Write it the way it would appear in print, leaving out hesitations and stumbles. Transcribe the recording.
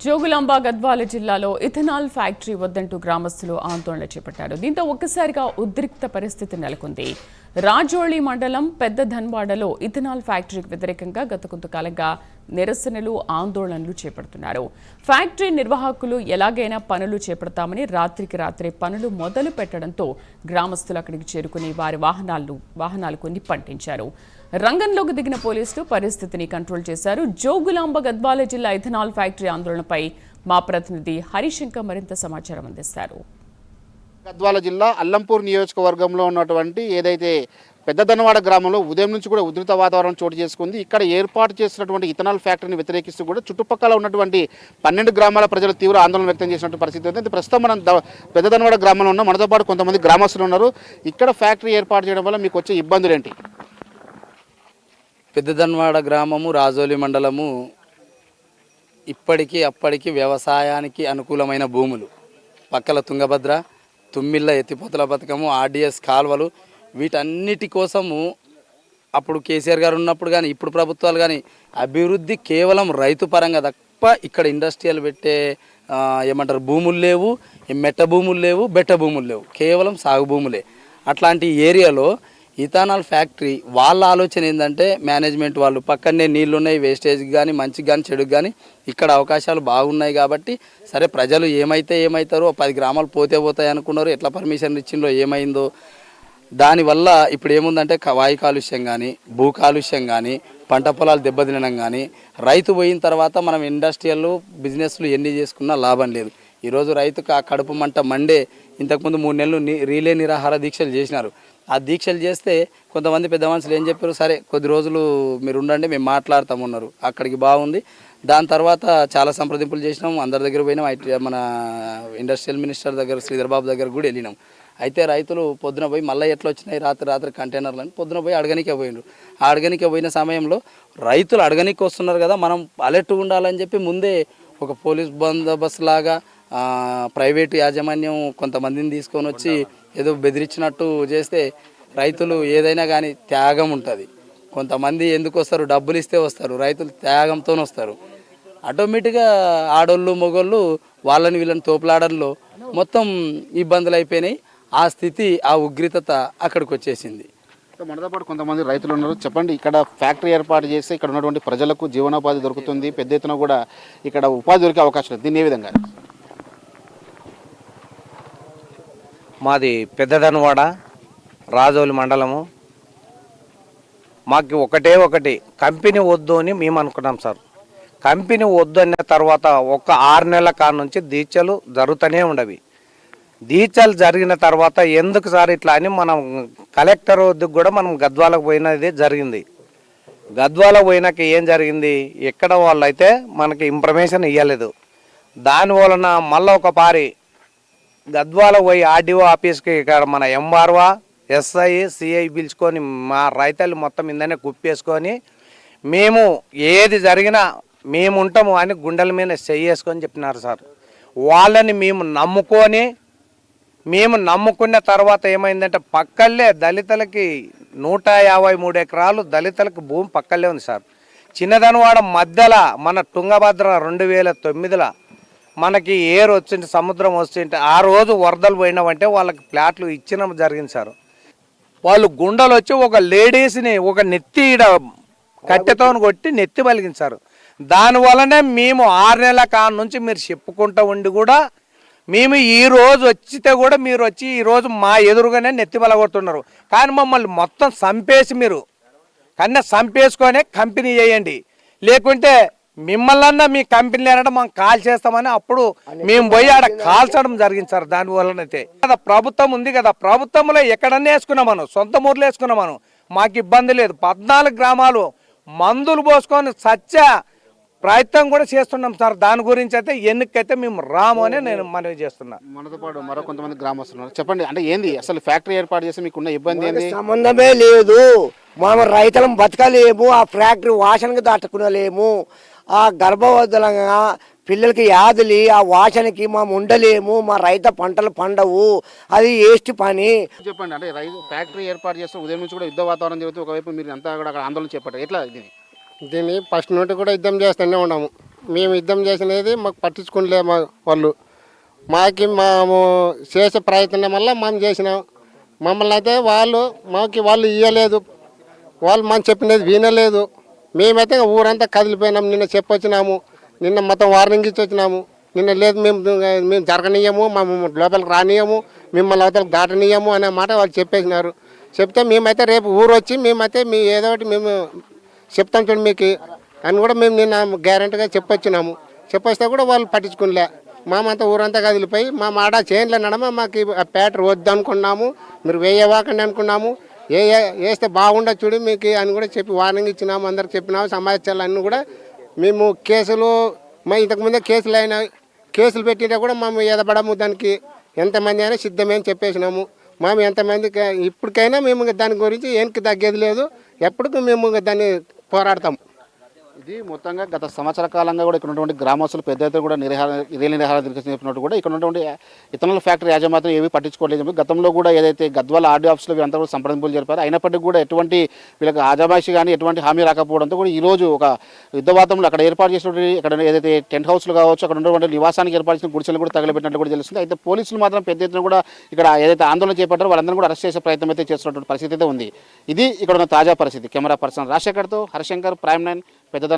జోగులాంబ గద్వాల జిల్లాలో ethanol factory వద్దంటూ గ్రామస్తులు ఆందోళన చేపట్టారు. దీంతో ఒక్కసారిగా ఉద్రిక్త పరిస్థితి నెలకొంది. రాజోళి మండలం పెద్ద ధన్వాడలో ఇథనాల్ ఫ్యాక్టరీకి వ్యతిరేకంగా గత కొంతకాలంగా నిరసనలు ఆందోళనలు చేపడుతున్నారు. ఫ్యాక్టరీ నిర్వాహకులు ఎలాగైనా పనులు చేపడతామని రాత్రికి రాత్రే పనులు మొదలు పెట్టడంతో గ్రామస్తులు అక్కడికి చేరుకుని వారి వాహనాలకు నిప్పంటించారు. రంగంలోకి దిగిన పోలీసులు పరిస్థితిని కంట్రోల్ చేశారు. జోగులాంబ గద్వాల జిల్లా ఇథనాల్ ఫ్యాక్టరీ ఆందోళనపై మా ప్రతినిధి హరిశంకర్ మరింత సమాచారం అందిస్తారు. గద్వాల జిల్లా అల్లంపూర్ నియోజకవర్గంలో ఉన్నటువంటి ఏదైతే పెద్దదనవాడ గ్రామంలో ఉదయం నుంచి కూడా ఉధృత వాతావరణం చోటు చేసుకుంది. ఇక్కడ ఏర్పాటు చేసినటువంటి ఇథనాల్ ఫ్యాక్టరీని వ్యతిరేకిస్తూ కూడా చుట్టుపక్కల ఉన్నటువంటి 12 గ్రామాల ప్రజలు తీవ్ర ఆందోళన వ్యక్తం చేసినటువంటి పరిస్థితి ఉంది. ప్రస్తుతం మనం పెద్దదనవాడ గ్రామంలో ఉన్న మనతో పాటు కొంతమంది గ్రామస్తులు ఉన్నారు. ఇక్కడ ఫ్యాక్టరీ ఏర్పాటు చేయడం వల్ల మీకు వచ్చే ఇబ్బందులు ఏంటి? పెద్దదన్వాడ గ్రామము రాజోలి మండలము ఇప్పటికీ అప్పటికి వ్యవసాయానికి అనుకూలమైన భూములు. పక్కల తుంగభద్ర, తుమ్మిళ్ళ ఎత్తిపోతల పథకము, ఆర్డిఎస్ కాల్వలు, వీటన్నిటి కోసము అప్పుడు కేసీఆర్ గారు ఉన్నప్పుడు కానీ ఇప్పుడు ప్రభుత్వాలు కానీ అభివృద్ధి కేవలం రైతు పరంగా తప్ప ఇక్కడ ఇండస్ట్రియల్ పెట్టే ఏమంటారు భూములు లేవు, మెట్ట భూములు లేవు, బెట్ట భూములు లేవు, కేవలం సాగు భూములే. అట్లాంటి ఏరియాలో ఇథనాల్ ఫ్యాక్టరీ వాళ్ళ ఆలోచన ఏంటంటే మేనేజ్మెంట్ వాళ్ళు పక్కనే నీళ్ళు ఉన్నాయి, వేస్టేజ్కి కానీ మంచికి కానీ చెడుకు కానీ ఇక్కడ అవకాశాలు బాగున్నాయి కాబట్టి సరే ప్రజలు ఏమవుతారో 10 గ్రామాలు పోతాయి అనుకున్నారు. ఎట్లా పర్మిషన్ ఇచ్చిందో ఏమైందో దానివల్ల ఇప్పుడు ఏముందంటే వాయు కాలుష్యం కానీ భూ కాలుష్యం కానీ పంట పొలాలు దెబ్బతినడం కానీ రైతు పోయిన తర్వాత మనం ఇండస్ట్రియల్ బిజినెస్లు ఎన్ని చేసుకున్నా లాభం లేదు. ఈరోజు రైతుకు ఆ కడుపు మంట మండే ఇంతకుముందు 3 నెలలు రీలే నిరాహార దీక్షలు చేసినారు. ఆ దీక్షలు చేస్తే కొంతమంది పెద్ద మనుషులు ఏం చెప్పారు, సరే కొద్ది రోజులు మీరు ఉండండి మేము మాట్లాడతామన్నారు. అక్కడికి బాగుంది. దాని తర్వాత చాలా సంప్రదింపులు చేసినాం, అందరి దగ్గర పోయినాం. మన ఇండస్ట్రియల్ మినిస్టర్ దగ్గర శ్రీధర్ బాబు దగ్గర కూడా వెళ్ళినాం. అయితే రైతులు పొద్దున పోయి మళ్ళీ ఎట్లా వచ్చినాయి రాత్రి కంటైనర్లు అని పొద్దున పోయి అడగనికే పోయినారు. ఆ అడగనికే పోయిన సమయంలో రైతులు అడగనికి వస్తున్నారు కదా, మనం అలర్ట్గా ఉండాలని చెప్పి ముందే ఒక పోలీస్ బందోబస్తు లాగా ప్రైవేటు యాజమాన్యం కొంతమందిని తీసుకొని వచ్చి ఏదో బెదిరించినట్టు చేస్తే రైతులు ఏదైనా కానీ త్యాగం ఉంటుంది. కొంతమంది ఎందుకు వస్తారు, డబ్బులు ఇస్తే వస్తారు, రైతులు త్యాగంతో వస్తారు. ఆటోమేటిక్గా ఆడోళ్ళు మొగోళ్ళు వాళ్ళని వీళ్ళని తోపులాడడంలో మొత్తం ఇబ్బందులు అయిపోయినాయి. ఆ స్థితి ఆ ఉగ్రత అక్కడికి వచ్చేసింది. మనతో పాటు కొంతమంది రైతులు ఉన్నారు. చెప్పండి, ఇక్కడ ఫ్యాక్టరీ ఏర్పాటు చేస్తే ఇక్కడ ఉన్నటువంటి ప్రజలకు జీవనోపాధి దొరుకుతుంది, పెద్ద ఎత్తున కూడా ఇక్కడ ఉపాధి దొరికే అవకాశం ఉంది. దీన్ని ఏ విధంగా? మాది పెద్దదనవాడ రాజోలి మండలము. మాకు ఒకటి కంపెనీ వద్దు అని మేము అనుకున్నాం సార్. కంపెనీ వద్దు అన్న తర్వాత ఒక 6 నెలల కాడ నుంచి దీక్షలు జరుగుతూనే ఉండవి. దీక్షలు జరిగిన తర్వాత ఎందుకు సార్ ఇట్లా అని మనం కలెక్టర్ వద్దకు కూడా మనం గద్వాలకు పోయినది జరిగింది. గద్వాలకు పోయినాక ఏం జరిగింది, ఎక్కడ వాళ్ళు అయితే మనకి ఇన్ఫర్మేషన్ ఇవ్వలేదు. దానివలన మళ్ళీ ఒక పారి గద్వాల పోయి ఆర్డీఓ ఆఫీస్కి ఇక్కడ మన ఎంఆర్ఓ ఎస్ఐ సిఐ పిలుచుకొని మా రైతులు మొత్తం ఇందనే కుప్పేసుకొని మేము ఏది జరిగినా మేము ఉంటాము అని గుండెల మీద చేసుకొని చెప్పినారు సార్. వాళ్ళని మేము నమ్ముకున్న తర్వాత ఏమైందంటే పక్కల్లే దళితులకి 153 ఎకరాలు దళితులకు భూమి పక్కల్లే ఉంది సార్. చిన్నదనవాడ మధ్యలో మన తుంగభద్ర 2009లో మనకి ఏరు వచ్చింది, సముద్రం వచ్చింటే ఆ రోజు వరదలు పోయినామంటే వాళ్ళకి ప్లాట్లు ఇచ్చిన జరిగింది సార్. వాళ్ళు గుండెలు వచ్చి ఒక లేడీస్ని ఒక నెత్తి కట్టెతో కొట్టి నెత్తి పలిగించారు. దానివల్లనే మేము 6 నెలల కాడ నుంచి మీరు చెప్పుకుంటూ ఉండి కూడా మేము ఈ రోజు వచ్చితే కూడా మీరు వచ్చి ఈరోజు మా ఎదురుగానే నెత్తి పలగొడుతున్నారు. కానీ మమ్మల్ని మొత్తం చంపేసి చంపేసుకొనే కంపెనీ చేయండి, లేకుంటే మిమ్మల్ని మీ కంపెనీ లేనంటే మనం కాల్ చేస్తామని అప్పుడు మేము పోయి ఆడ కాల్చడం జరిగింది సార్. దానివల్లనైతే కదా ప్రభుత్వం ఉంది కదా, ప్రభుత్వంలో ఎక్కడన్నా వేసుకున్నామను, సొంత ఊర్లో వేసుకున్నామను, మాకు ఇబ్బంది లేదు. 14 గ్రామాలు మందులు పోసుకొని ప్రయత్నం కూడా చేస్తున్నాం సార్. దాని గురించి అయితే ఎన్నికైతే మేము రాము అని నేను మనవి చేస్తున్నా. మనతో పాటు మరో కొంతమంది గ్రామస్తున్నారు. చెప్పండి, అంటే ఏంది అసలు ఫ్యాక్టరీ ఏర్పాటు చేస్తే మీకున్న ఇబ్బంది ఏంది? సంబంధమే లేదు, మనం రైతులం బతకలేము, ఆ ఫ్యాక్టరీ వాసనకి తట్టుకునలేము, ఆ గర్భవతులంగా పిల్లలకి యాదులి ఆ వాసనకి మేము ఉండలేము, మా రైత పంటలు పండవు, అది వేస్ట్ పని. చెప్పండి, అంటే రైతు ఫ్యాక్టరీ ఏర్పాటు చేస్తే ఉదయం నుంచి కూడా యుద్ధ వాతావరణం జరుగుతుంది, ఒకవైపు మీరు అంతా కూడా అక్కడ ఆందోళన చేపట్టారు, ఎట్లా దీన్ని ఫస్ట్ నుండి కూడా యుద్ధం చేస్తూనే ఉన్నాము. మేము యుద్ధం చేసినది మాకు పట్టించుకోలే వాళ్ళు మేము చేసే ప్రయత్నం వల్ల మేము చేసినాం. మమ్మల్ని అయితే వాళ్ళు ఇవ్వలేదు, వాళ్ళు మనం చెప్పినది వినలేదు. మేమైతే ఊరంతా కదిలిపోయినాము. నిన్న చెప్పొచ్చినాము, నిన్న మొత్తం వార్నింగ్ ఇచ్చి వచ్చినాము. నిన్న లేదు మేము జరగనీయము, మేము లోపలికి రానియము, మిమ్మల్ని అవతలకు దాటనీయము అనే మాట వాళ్ళు చెప్పేసినారు. చెప్తే మేమైతే రేపు ఊరు వచ్చి మేమైతే ఏదో ఒకటి మేము చెప్తాం చూడండి మీకు అని కూడా మేము నిన్న గ్యారెంటీగా చెప్పొచ్చినాము. చెప్పొస్తే కూడా వాళ్ళు పట్టించుకునిలే. మామంతా ఊరంతా కదిలిపోయి మా మాట చేయంలో నడమ మాకు ఆ ప్యాటర్ వద్దు అనుకున్నాము, మీరు వేయవాకండి అనుకున్నాము, వేస్తే బాగుండదు చూడు మీకు అని కూడా చెప్పి వార్నింగ్ ఇచ్చినాము. అందరికి చెప్పినాము. సమాచారాలు అన్నీ కూడా మేము కేసులు ఇంతకుముందే కేసులు పెట్టినా కూడా మేము ఎదపడము. దానికి ఎంతమంది అయినా సిద్ధమే అని చెప్పేసినాము. మేము ఎంతమందికి ఇప్పటికైనా మేము దాని గురించి ఏనికి తగ్గేది లేదు. ఎప్పటికీ మేము దాన్ని పోరాడతాం. ఇది మొత్తంగా గత సంవత్సర కాలంగా కూడా ఇక్కడ ఉన్నటువంటి గ్రామస్తులు పెద్ద ఎత్తున కూడా నిరాహార దీక్ష చెప్పినట్టు కూడా ఇక్కడ ఉన్నటువంటి ఇథనాల్ ఫ్యాక్టరీ యాజమాన్యం ఏమీ పట్టించుకోలేదు. గతంలో కూడా ఏదైతే గద్వాల ఆర్డీ ఆఫీస్లో వీరంతా కూడా సంప్రదింపులు జరిపారు. అయినప్పటికీ కూడా ఎటువంటి వీళ్ళకి ఆజమాయిషి కానీ ఎటువంటి హామీ రాకపోవడంతో కూడా ఈరోజు ఒక యుద్ధవాతంలో అక్కడ ఏర్పాటు చేసినటువంటి ఇక్కడ ఏదైతే టెంట్ హౌస్లు కావచ్చు, అక్కడ ఉన్నటువంటి నివాసానికి ఏర్పాటు చేసిన గుడిసెలు కూడా తగలబెట్టినట్లు కూడా తెలుస్తుంది. అయితే పోలీసులు మాత్రం పెద్ద ఎత్తున కూడా ఇక్కడ ఏదైతే ఆందోళన చేపట్టారో వాళ్ళందరూ కూడా అరెస్ట్ చేసే ప్రయత్నం అయితే చేస్తున్నటువంటి పరిస్థితి అయితే ఉంది. ఇది ఇక్కడ ఉన్న తాజా పరిస్థితి. కెమెరా పర్సన్ రాజశేఖర్తో హరిశంకర్, ప్రైమ్ 9 పెద్ద